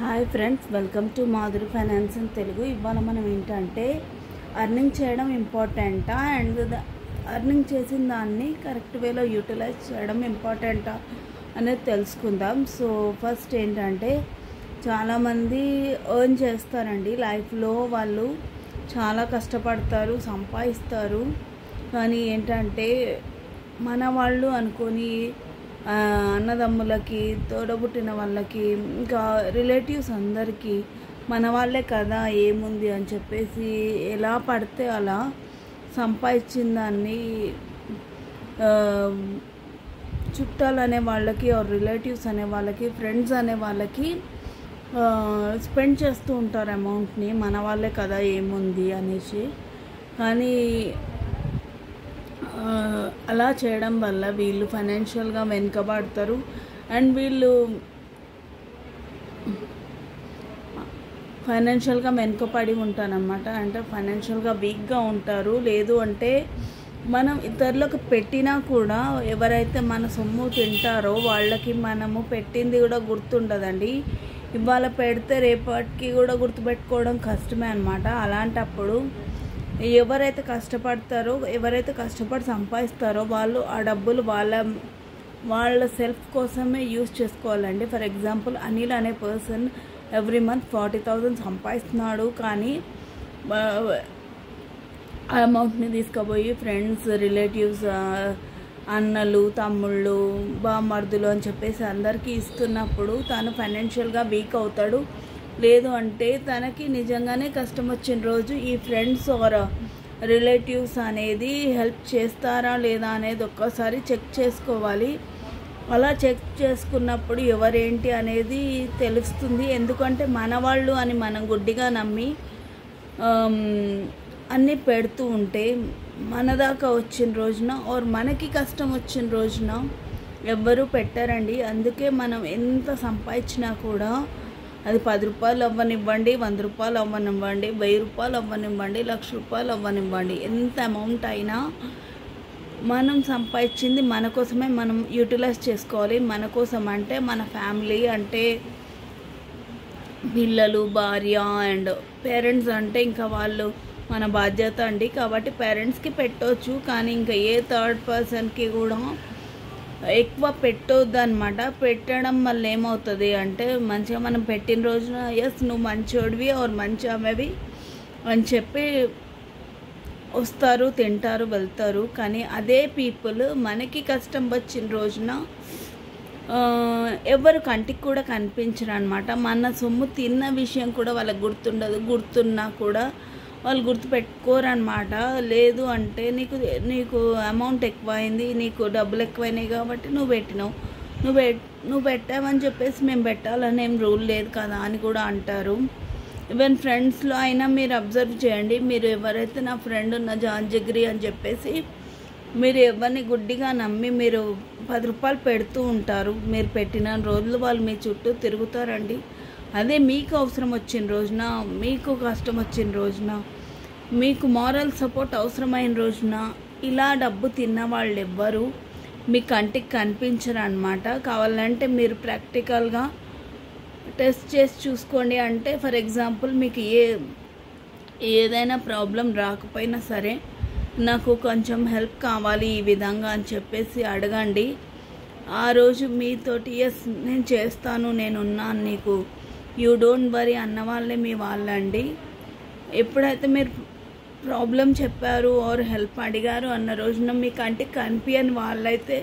Hi friends, welcome to Madhuri finance in Telugu. ఇవాళ మనం ఏంటంటే అర్నింగ్ చేయడం ఇంపార్టెంటా అండ్ అర్నింగ్ చేసిన దాన్ని కరెక్ట్ వేలో యూటిలైజ్ చేయడం ఇంపార్టెంటా అనేది తెలుసుకుందాం. సో ఫస్ట్ ఏంటంటే చాలామంది ఎర్న్ చేస్తారండి. లైఫ్లో వాళ్ళు చాలా కష్టపడతారు, సంపాదిస్తారు. కానీ ఏంటంటే మన వాళ్ళు అనుకొని అన్నదమ్ములకి, తోడబుట్టిన వాళ్ళకి, ఇంకా రిలేటివ్స్ అందరికీ మన వాళ్ళే కదా ఏముంది అని చెప్పేసి ఎలా పడితే అలా సంపాదించిన దాన్ని చుట్టాలు అనే వాళ్ళకి, రిలేటివ్స్ అనే వాళ్ళకి, ఫ్రెండ్స్ అనే వాళ్ళకి స్పెండ్ చేస్తూ ఉంటారు అమౌంట్ని. మన వాళ్ళే కదా ఏముంది అనేసి. కానీ అలా చేయడం వల్ల వీళ్ళు ఫైనాన్షియల్గా వెనుకబడతారు అండ్ వీళ్ళు ఫైనాన్షియల్గా వెనుకబడి ఉంటారన్నమాట. అంటే ఫైనాన్షియల్గా వీక్గా ఉంటారు. లేదు అంటే మనం ఇతరులకు పెట్టినా కూడా ఎవరైతే మన సొమ్ము తింటారో వాళ్ళకి మనము పెట్టింది కూడా గుర్తుండదండి. ఇవాళ పెడితే రేపటికి కూడా గుర్తుపెట్టుకోవడం కష్టమే అన్నమాట. అలాంటప్పుడు ఎవరైతే కష్టపడతారో, ఎవరైతే కష్టపడి సంపాదిస్తారో వాళ్ళు ఆ డబ్బులు వాళ్ళ సెల్ఫ్ కోసమే యూజ్ చేసుకోవాలండి. ఫర్ ఎగ్జాంపుల్, అనిల్ అనే పర్సన్ ఎవ్రీ మంత్ 40,000 సంపాదిస్తున్నాడు. కానీ ఆ అమౌంట్ని తీసుకుపోయి ఫ్రెండ్స్, రిలేటివ్స్, అన్నలు, తమ్ముళ్ళు, బామర్దులు అని చెప్పేసి అందరికీ ఇస్తున్నప్పుడు తను ఫైనాన్షియల్గా వీక్ అవుతాడు. లేదు అంటే తనకి నిజంగానే కష్టం వచ్చిన రోజు ఈ ఫ్రెండ్స్ ఆర్ రిలేటివ్స్ అనేది హెల్ప్ చేస్తారా లేదా అనేది ఒక్కసారి చెక్ చేసుకోవాలి. అలా చెక్ చేసుకున్నప్పుడు ఎవరేంటి అనేది తెలుస్తుంది. ఎందుకంటే మన వాళ్ళు అని మనం గుడ్డిగా నమ్మి అన్నీ పెడుతూ ఉంటే మన దాకా వచ్చిన రోజున మనకి కష్టం వచ్చిన రోజున ఎవ్వరూ పెట్టారండి. అందుకే మనం ఎంత సంపాదించినా కూడా అది 10 రూపాయలు అవ్వనివ్వండి, 100 రూపాయలు అవ్వనివ్వండి, 1000 రూపాయలు అవ్వనివ్వండి, 1,00,000 రూపాయలు అవ్వనివ్వండి, ఎంత అమౌంట్ అయినా మనం సంపాదించింది మన కోసమే మనం యూటిలైజ్ చేసుకోవాలి. మన కోసం అంటే మన ఫ్యామిలీ, అంటే పిల్లలు, భార్య అండ్ పేరెంట్స్ అంటే ఇంకా వాళ్ళు మన బాధ్యత అండి. కాబట్టి పేరెంట్స్కి పెట్టవచ్చు, కానీ ఇంకా ఏ థర్డ్ పర్సన్కి కూడా ఎక్కువ పెట్టొద్దు అనమాట. పెట్టడం వల్ల ఏమవుతుంది అంటే మంచిగా మనం పెట్టిన రోజున ఎస్ నువ్వు మంచోడివి మంచి ఆమెవి అని చెప్పి వస్తారు, తింటారు, వెళ్తారు. కానీ అదే పీపుల్ మనకి కష్టం వచ్చిన రోజున ఎవరు కంటికి కూడా కనిపించరు అనమాట. మన సొమ్ము తిన్న విషయం కూడా వాళ్ళకి గుర్తుండదు. గుర్తున్నా కూడా వాళ్ళు గుర్తుపెట్టుకోరు అనమాట. లేదు అంటే నీకు అమౌంట్ ఎక్కువైంది, నీకు డబ్బులు ఎక్కువైనాయి కాబట్టి నువ్వు పెట్టినావు, నువ్వు పెట్టావని చెప్పేసి మేము పెట్టాలని ఏం రూల్ లేదు కదా అని కూడా అంటారు. ఈవెన్ ఫ్రెండ్స్లో అయినా మీరు అబ్జర్వ్ చేయండి. మీరు ఎవరైతే నా ఫ్రెండ్ ఉన్న జాన్ జిగ్రీ అని చెప్పేసి మీరు ఎవరిని గుడ్డిగా నమ్మి మీరు 10 రూపాయలు పెడుతూ ఉంటారు. మీరు పెట్టిన రోజులు వాళ్ళు మీ చుట్టూ తిరుగుతారండి. అదే మీకు అవసరం వచ్చిన రోజున, మీకు కష్టం వచ్చిన రోజున, మీకు మారల్ సపోర్ట్ అవసరమైన రోజున ఇలా డబ్బు తిన్న వాళ్ళు ఎవ్వరు మీ కంటికి కనిపించరు అనమాట. కావాలంటే మీరు ప్రాక్టికల్గా టెస్ట్ చేసి చూసుకోండి. అంటే ఫర్ ఎగ్జాంపుల్ మీకు ఏదైనా ప్రాబ్లం రాకపోయినా సరే నాకు కొంచెం హెల్ప్ కావాలి ఈ విధంగా అని చెప్పేసి అడగండి. ఆ రోజు మీతోటి ఎస్ నేను చేస్తాను, నేనున్నాను నీకు, యూ డోంట్ వరీ అన్న వాళ్ళే మీ వాళ్ళండి. ఎప్పుడైతే మీరు ప్రాబ్లం చెప్పారు హెల్ప్ అడిగారు అన్న రోజున మీ కంటికి కనిపించని వాళ్ళైతే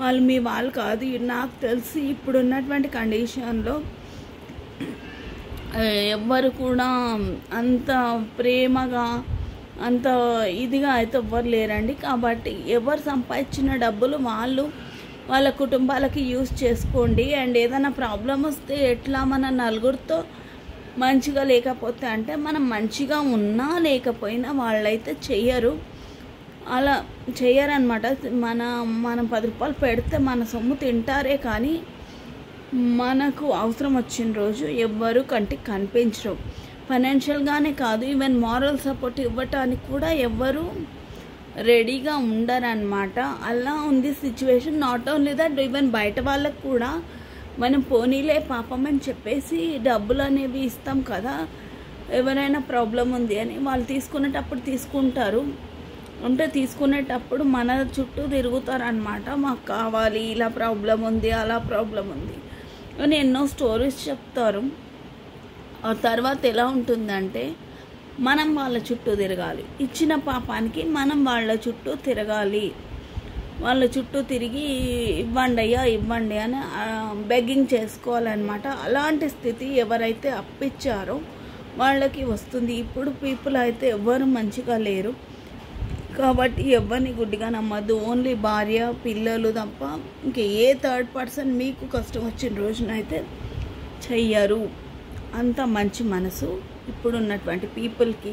వాళ్ళు మీ వాళ్ళు కాదు. నాకు తెలిసి ఇప్పుడు ఉన్నటువంటి కండిషన్లో ఎవ్వరు కూడా అంత ప్రేమగా అంత ఇదిగా అయితే ఎవ్వరు లేరండి. కాబట్టి ఎవరు సంపాదించిన డబ్బులు వాళ్ళ కుటుంబాలకి యూజ్ చేసుకోండి. అండ్ ఏదైనా ప్రాబ్లం వస్తే ఎట్లా మన నలుగురితో మంచిగా లేకపోతే అంటే మనం మంచిగా ఉన్నా లేకపోయినా వాళ్ళైతే చెయ్యరు, అలా చెయ్యరనమాట. మనం 10 రూపాయలు పెడితే మన సొమ్ము తింటారే కానీ మనకు అవసరం వచ్చిన రోజు ఎవ్వరు కంటికి కనిపించరు. ఫైనాన్షియల్గానే కాదు, ఈవెన్ మారల్ సపోర్ట్ ఇవ్వటానికి కూడా ఎవ్వరు రెడీగా ఉండరన్నమాట. అలా ఉంది situation. Not only that, even బయట వాళ్ళకు కూడా మనం పోనీలే పాపం అని చెప్పేసి డబ్బులు అనేవి ఇస్తాం కదా, ఎవరైనా ప్రాబ్లం ఉంది అని వాళ్ళు తీసుకునేటప్పుడు తీసుకుంటారు. తీసుకునేటప్పుడు మన చుట్టూ తిరుగుతారనమాట, మాకు కావాలి, ఇలా ప్రాబ్లం ఉంది, అలా ప్రాబ్లం ఉంది అని ఎన్నో స్టోరీస్ చెప్తారు. ఆ తర్వాత ఎలా ఉంటుందంటే మనం వాళ్ళ చుట్టూ తిరగాలి, ఇచ్చిన పాపానికి మనం వాళ్ళ చుట్టూ తిరగాలి. వాళ్ళ చుట్టూ తిరిగి ఇవ్వండి అయ్యా ఇవ్వండి అని బెగ్గింగ్ చేసుకోవాలన్నమాట. అలాంటి స్థితి ఎవరైతే అప్పిచ్చారో వాళ్ళకి వస్తుంది. ఇప్పుడు పీపుల్ అయితే ఎవ్వరు మంచిగా లేరు కాబట్టి ఎవరిని గుడ్డిగా నమ్మద్దు. ఓన్లీ భార్య పిల్లలు తప్ప ఇంక ఏ థర్డ్ పర్సన్ మీకు కష్టం వచ్చిన రోజునైతే చెయ్యరు. అంత మంచి మనసు ఇప్పుడున్నటువంటి పీపుల్కి,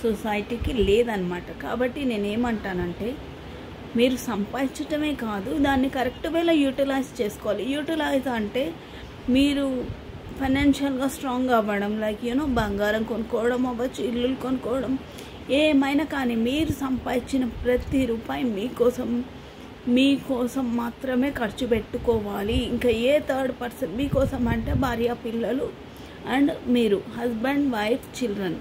సొసైటీకి లేదన్నమాట. కాబట్టి నేనేమంటానంటే మీరు సంపాదించటమే కాదు, దాన్ని కరెక్ట్ వేలో యూటిలైజ్ చేసుకోవాలి. యూటిలైజ్ అంటే మీరు ఫైనాన్షియల్గా స్ట్రాంగ్ అవ్వడం, లైక్ బంగారం కొనుక్కోవడం అవ్వచ్చు, ఇల్లులు కొనుక్కోవడం, ఏమైనా కానీ మీరు సంపాదించిన ప్రతి రూపాయి మీకోసం మాత్రమే ఖర్చు పెట్టుకోవాలి. ఇంకా ఏ థర్డ్ పర్సన్ మీకోసం అంటే భార్య పిల్లలు అండ్ మీరు, హస్బెండ్ వైఫ్ చిల్డ్రన్,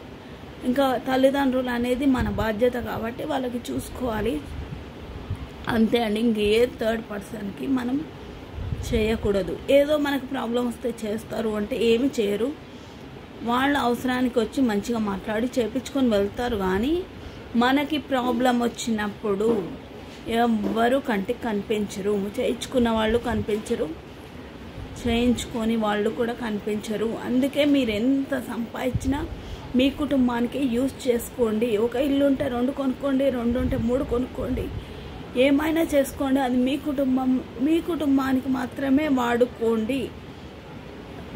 ఇంకా తల్లిదండ్రులు అనేది మన బాధ్యత కాబట్టి వాళ్ళకి చూసుకోవాలి అంతే అండి. ఇంక ఏ థర్డ్ పర్సన్కి మనం చేయకూడదు. ఏదో మనకు ప్రాబ్లం వస్తే చేస్తారు అంటే ఏమి చేయరు. వాళ్ళ అవసరానికి వచ్చి మంచిగా మాట్లాడి చేయించుకొని వెళ్తారు. కానీ మనకి ప్రాబ్లం వచ్చినప్పుడు ఎవ్వరు కంటికి కనిపించరు. చేయించుకున్న వాళ్ళు కనిపించరు, చేయించుకొని వాళ్ళు కూడా కనిపించరు. అందుకే మీరు ఎంత సంపాదించినా మీ కుటుంబానికి యూజ్ చేసుకోండి. ఒక ఇల్లు ఉంటే 2 కొనుక్కోండి, 2 ఉంటే 3 కొనుక్కోండి, ఏమైనా చేసుకోండి. అది మీ కుటుంబానికి మాత్రమే వాడుకోండి.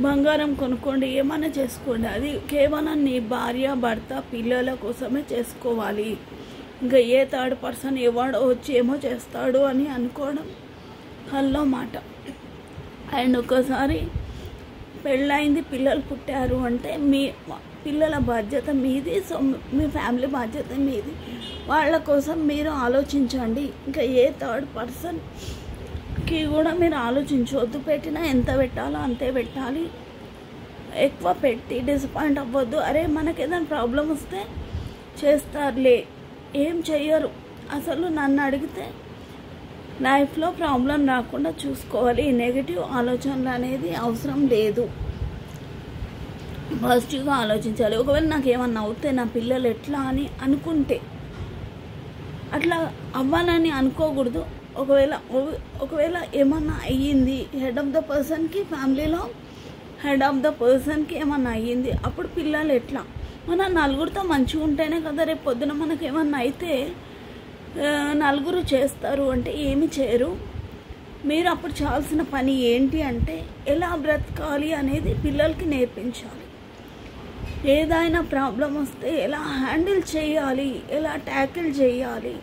బంగారం కొనుక్కోండి, ఏమైనా చేసుకోండి. అది కేవలం నీ భార్య భర్త పిల్లల కోసమే చేసుకోవాలి. ఇంకా ఏ థర్డ్ పర్సన్ ఎవడో వచ్చి ఏమో చేస్తాడు అని అనుకోవడం కల్లో మాట. అండ్ ఒకసారి పెళ్ళయింది, పిల్లలు పుట్టారు అంటే మీ పిల్లల బాధ్యత మీది, సో మీ ఫ్యామిలీ బాధ్యత మీది. వాళ్ళ కోసం మీరు ఆలోచించండి. ఇంకా ఏ థర్డ్ పర్సన్కి కూడా మీరు ఆలోచించవద్దు. పెట్టినా ఎంత పెట్టాలో అంతే పెట్టాలి. ఎక్కువ పెట్టి డిసప్పాయింట్ అవ్వద్దు. అరే మనకి ఏదైనా ప్రాబ్లం వస్తే చేస్తారులే, ఏం చెయ్యరు. అసలు నన్ను అడిగితే లైఫ్లో ప్రాబ్లం రాకుండా చూసుకోవాలి. నెగిటివ్ ఆలోచనలు అనేది అవసరం లేదు. పాజిటివ్గా ఆలోచించాలి. ఒకవేళ నాకు ఏమన్నా అవుతే నా పిల్లలు ఎట్లా అని అనుకుంటే అట్లా అవ్వాలని అనుకోకూడదు. ఒకవేళ ఏమన్నా అయ్యింది, హెడ్ ఆఫ్ ద పర్సన్కి, ఫ్యామిలీలో హెడ్ ఆఫ్ ద పర్సన్కి ఏమన్నా అయ్యింది, అప్పుడు పిల్లలు ఎట్లా? మన నలుగురితో మంచిగా ఉంటేనే కదా రేపు పొద్దున మనకు ఏమన్నా అయితే నలుగురు చేస్తారు అంటే ఏమి చేయరు. మీరు అప్పుడు చేయాల్సిన పని ఏంటి అంటే ఎలా బ్రతకాలి అనేది పిల్లలకి నేర్పించాలి. ఏదైనా ప్రాబ్లం వస్తే ఎలా హ్యాండిల్ చేయాలి, ఎలా ట్యాకిల్ చేయాలి,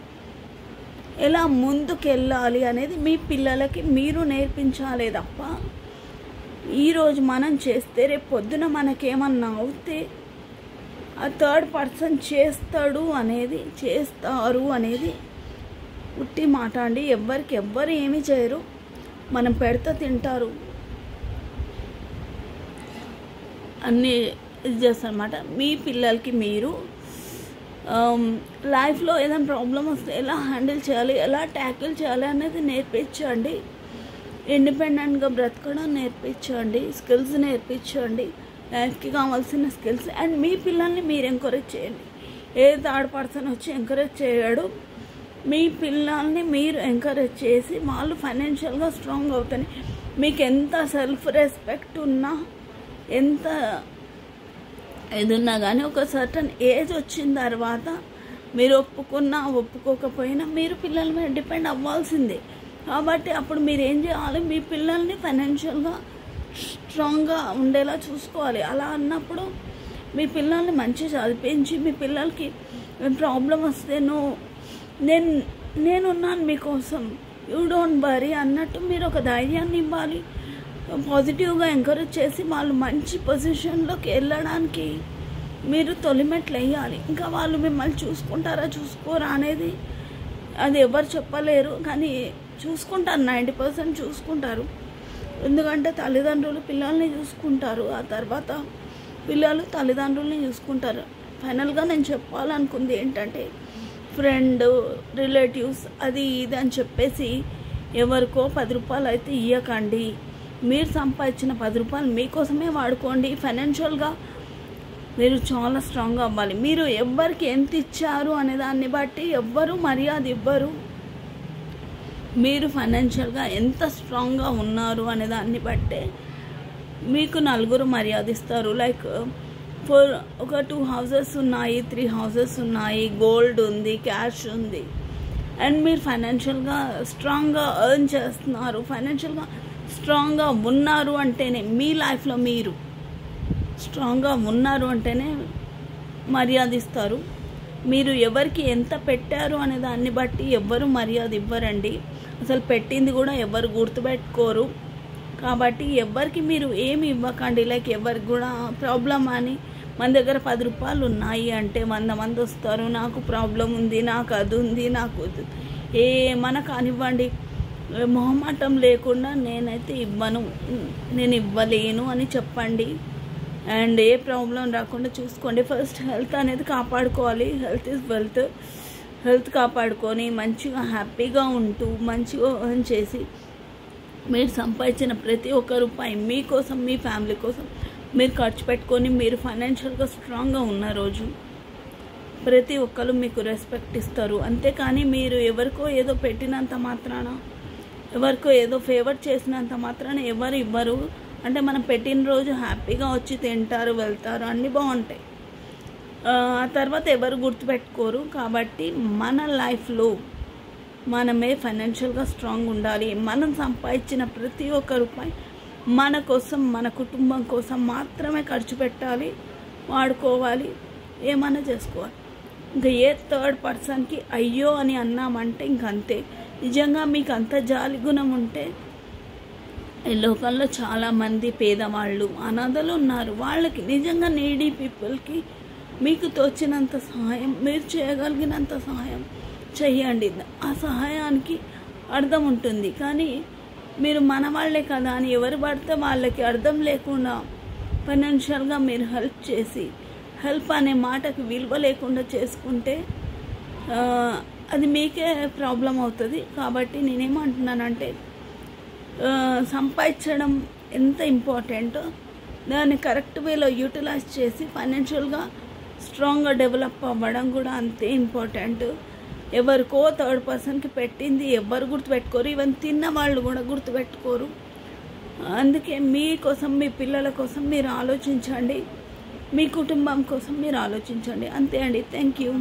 ఎలా ముందుకెళ్ళాలి అనేది మీ పిల్లలకి మీరు నేర్పించాలి తప్ప ఈరోజు మనం చేస్తే రేపు పొద్దున మనకేమన్నా అవుతే ఆ థర్డ్ పర్సన్ చేస్తారు అనేది ఉట్టి మాట అండి. ఎవ్వరు ఏమీ చేయరు, మనం పెడితే తింటారు, అన్నీ ఇది చేస్తారన్నమాట. మీ పిల్లలకి మీరు లైఫ్లో ఏదైనా ప్రాబ్లం వస్తే ఎలా హ్యాండిల్ చేయాలి, ఎలా ట్యాకిల్ చేయాలి అనేది నేర్పించండి. ఇండిపెండెంట్గా బ్రతకడం నేర్పించండి, స్కిల్స్ నేర్పించండి, లైఫ్కి కావాల్సిన స్కిల్స్. అండ్ మీ పిల్లల్ని మీరు ఎంకరేజ్ చేయండి. ఏ థర్డ్ పర్సన్ వచ్చి ఎంకరేజ్ చేయడు. మీ పిల్లల్ని మీరు ఎంకరేజ్ చేసి వాళ్ళు ఫైనాన్షియల్గా స్ట్రాంగ్ అవుతాయి. మీకు ఎంత సెల్ఫ్ రెస్పెక్ట్ ఉన్నా, ఎంత ఇది ఉన్నా కానీ ఒక సర్టన్ ఏజ్ వచ్చిన తర్వాత మీరు ఒప్పుకున్నా ఒప్పుకోకపోయినా మీరు పిల్లల మీద డిపెండ్ అవ్వాల్సిందే. కాబట్టి అప్పుడు మీరు ఏం చేయాలి, మీ పిల్లల్ని ఫైనాన్షియల్గా స్ట్రాంగ్గా ఉండేలా చూసుకోవాలి. అలా అన్నప్పుడు మీ పిల్లల్ని మంచిగా చదివించి మీ పిల్లలకి ప్రాబ్లం వస్తే నేనున్నాను మీకోసం, యూ డోంట్ వరీ అన్నట్టు మీరు ఒక ధైర్యాన్ని ఇవ్వాలి. పాజిటివ్గా ఎంకరేజ్ చేసి వాళ్ళు మంచి పొజిషన్లోకి వెళ్ళడానికి మీరు తొలిమెట్లు వేయాలి. ఇంకా వాళ్ళు మిమ్మల్ని చూసుకుంటారా చూసుకోరా అనేది అది ఎవరు చెప్పలేరు, కానీ చూసుకుంటారు, 90% చూసుకుంటారు. ఎందుకంటే తల్లిదండ్రులు పిల్లల్ని చూసుకుంటారు, ఆ తర్వాత పిల్లలు తల్లిదండ్రుల్ని చూసుకుంటారు. ఫైనల్గా నేను చెప్పాలనుకుంది ఏంటంటే, ఫ్రెండ్, రిలేటివ్స్ అది ఇది అని చెప్పేసి ఎవరికో 10 రూపాయలు అయితే ఇవ్వకండి. మీరు సంపాదించిన 10 రూపాయలు మీకోసమే వాడుకోండి. ఫైనాన్షియల్గా మీరు చాలా స్ట్రాంగ్గా అవ్వాలి. మీరు ఎవరికి ఎంత ఇచ్చారు అనే దాన్ని బట్టి ఎవ్వరూ మర్యాద ఇవ్వరు. మీరు ఫైనాన్షియల్గా ఎంత స్ట్రాంగ్గా ఉన్నారు అనే దాన్ని బట్టే మీకు నలుగురు మర్యాద ఇస్తారు. లైక్ ఒక 2 హౌసెస్ ఉన్నాయి, 3 హౌసెస్ ఉన్నాయి, గోల్డ్ ఉంది, క్యాష్ ఉంది, అండ్ మీరు ఫైనాన్షియల్గా స్ట్రాంగ్గా ఎర్న్ చేస్తున్నారు, ఫైనాన్షియల్గా స్ట్రాంగ్గా ఉన్నారు అంటేనే, మీ లైఫ్లో మీరు స్ట్రాంగ్గా ఉన్నారు అంటేనే మర్యాద ఇస్తారు. మీరు ఎవరికి ఎంత పెట్టారు అనే దాన్ని బట్టి ఎవ్వరు మర్యాద ఇవ్వరండి. అసలు పెట్టింది కూడా ఎవరు గుర్తుపెట్టుకోరు. కాబట్టి ఎవరికి మీరు ఏమి ఇవ్వకండి. లైక్ ఎవరికి కూడా ప్రాబ్లం అని, మన దగ్గర 10 రూపాయలు ఉన్నాయి అంటే 100 మంది వస్తారు, నాకు ప్రాబ్లం ఉంది, నాకు అది ఉంది, నాకు ఏమన్నా కానివ్వండి, మొహమాటం లేకుండా నేనైతే ఇవ్వను, నేను ఇవ్వలేను అని చెప్పండి. అండ్ ఏ ప్రాబ్లం రాకుండా చూసుకోండి. ఫస్ట్ హెల్త్ అనేది కాపాడుకోవాలి. Health is wealth. హెల్త్ కాపాడుకొని మంచిగా హ్యాపీగా ఉంటూ మంచిగా ఎర్న్ చేసి మీరు సంపాదించిన ప్రతి ఒక్క రూపాయి మీకోసం, మీ ఫ్యామిలీ కోసం మీరు ఖర్చు పెట్టుకొని మీరు ఫైనాన్షియల్గా స్ట్రాంగ్గా ఉన్న రోజు ప్రతి ఒక్కరు మీకు రెస్పెక్ట్ ఇస్తారు. అంతేకాని మీరు ఎవరికో ఏదో పెట్టినంత మాత్రాన, ఎవరికో ఏదో ఫేవర్ చేసినంత మాత్రాన ఎవరు ఇవ్వరు. అంటే మనం పెట్టిన రోజు హ్యాపీగా వచ్చి తింటారు, వెళ్తారు, అన్నీ బాగుంటాయి. ఆ తర్వాత ఎవరు గుర్తుపెట్టుకోరు. కాబట్టి మన లైఫ్లో మనమే ఫైనాన్షియల్గా స్ట్రాంగ్ ఉండాలి. మనం సంపాదించిన ప్రతి ఒక్క రూపాయి మన కోసం, మన కుటుంబం కోసం మాత్రమే ఖర్చు పెట్టాలి, వాడుకోవాలి, ఏమైనా చేసుకోవాలి. ఇంకా ఏ థర్డ్ పర్సన్కి అయ్యో అని అన్నామంటే ఇంకంతే. నిజంగా మీకు అంత జాలి గుణం ఉంటే, ఈ లోకంలో చాలామంది పేదవాళ్ళు, అనాథలు ఉన్నారు. వాళ్ళకి నిజంగా నీడీ పీపుల్కి మీకు తోచినంత సహాయం, మీరు చేయగలిగినంత సహాయం చెయ్యండి. ఆ సహాయానికి అర్థం ఉంటుంది. కానీ మీరు మన వాళ్ళే కదా అని ఎవరు పడితే వాళ్ళకి అర్థం లేకుండా ఫైనాన్షియల్గా మీరు హెల్ప్ చేసి, హెల్ప్ అనే మాటకి విలువ లేకుండా చేసుకుంటే అది మీకే ప్రాబ్లం అవుతుంది. కాబట్టి నేనేమంటున్నానంటే, సంపాదించడం ఎంత ఇంపార్టెంటో దాన్ని కరెక్ట్ వేలో యూటిలైజ్ చేసి ఫైనాన్షియల్గా స్ట్రాంగ్గా డెవలప్ అవ్వడం కూడా అంతే ఇంపార్టెంట్. ఎవరికో థర్డ్ పర్సన్కి పెట్టింది ఎవరు గుర్తుపెట్టుకోరు. ఈవెన్ తిన్న వాళ్ళు కూడా గుర్తుపెట్టుకోరు. అందుకే మీకోసం, మీ పిల్లల కోసం మీరు ఆలోచించండి, మీ కుటుంబం కోసం మీరు ఆలోచించండి. అంతే అండి. Thank you.